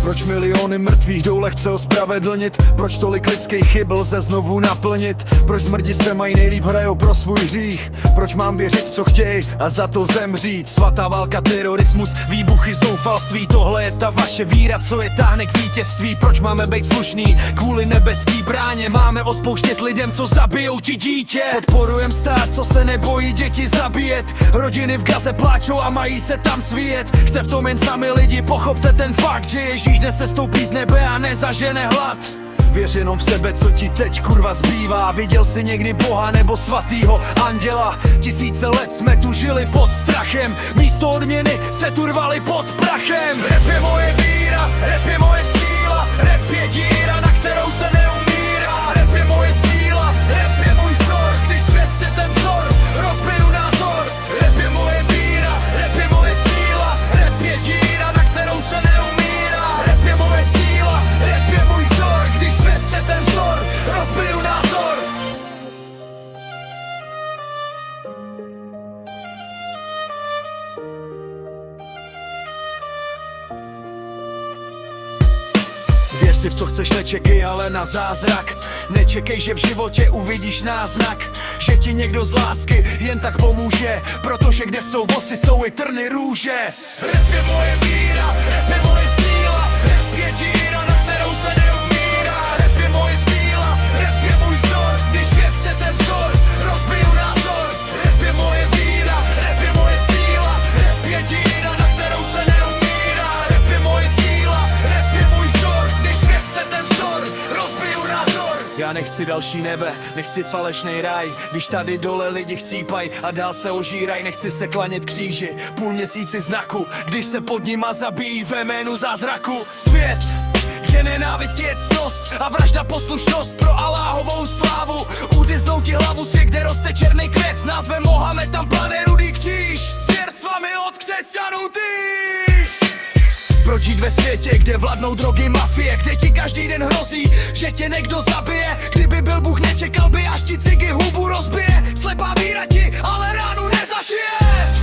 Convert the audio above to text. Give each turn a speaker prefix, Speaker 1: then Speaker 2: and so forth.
Speaker 1: Proč miliony mrtvých jdou lehce ospravedlnit? Proč tolik lidských chyb lze znovu naplnit? Proč zmrdi se mají nejlíp, hrajou pro svůj hřích? Proč mám věřit, co chtěj a za to zemřít? Svatá válka, terorismus, výbuchy, zoufalství. Tohle je ta vaše víra, co je táhne k vítězství. Proč máme být slušný kvůli nebeský bráně? Máme odpouštět lidem, co zabijou ti dítě. Podporujem stát, co se nebojí děti zabíjet. Rodiny v Gaze pláčou a mají se tam svíjet. Jste v tom jen sami lidi, pochopte ten fakt, že Ježíš nesestoupí z nebe a nezažene hlad. Věř jenom v sebe, co ti teď kurva zbývá. Viděl jsi někdy Boha nebo svatýho anděla? Tisíce let jsme tu žili pod strachem, místo odměny se tu rvali pod prachem. Rap je moje víra, rap je moje síla, rap je díra, na kterou se neumírá. Rap je moje síla, rap je můj vzor, když svět chce ten vzor, rozbiju názor. Rap je moje víra, rap je moje síla, rap je díra, na kterou se neumírá. Rap je moje síla, rap je můj vzor, když svět chce ten vzor, rozbiju názor. Věř si v co chceš, nečekej ale na zázrak. Nečekej, že v životě uvidíš náznak, že ti někdo z lásky jen tak pomůže, protože kde jsou vosy, jsou i trny růže. Rap je moje víra, rap je moje síla, rap je díra, na kterou se neumírá. Rap je moje síla, rap je můj vzor, když svět chce ten vzor, rozbiju názor. Rap je moje víra, rap je moje síla, rap je díra, na kterou se neumírá. Rap je moje síla, rap je můj vzor, když svět chce ten vzor, rozbiju názor. Já nechci další nebe, nechci falešnej ráj, když tady dole lidi chcípaj a dál se ožíraj. Nechci se klanět kříži, půl měsíci znaku, když se pod nima zabíjí ve jménu zázraku. Svět, kde nenávist je ctnost a vražda poslušnost pro Aláhovou slávu. Uřiznou ti hlavu, svět, kde roste černý květ s názvem Mohamed, tam plane rudý kříž, zvěrstvami od křesťanů týž. Proč žít ve světě, kde vladnou drogy, mafie, kde ti každý den hrozí, že tě někdo zabije? Kdyby byl Bůh, nečekal by, až ti cigy hubu rozbije. Slepá víra ti ale ránu nezašije.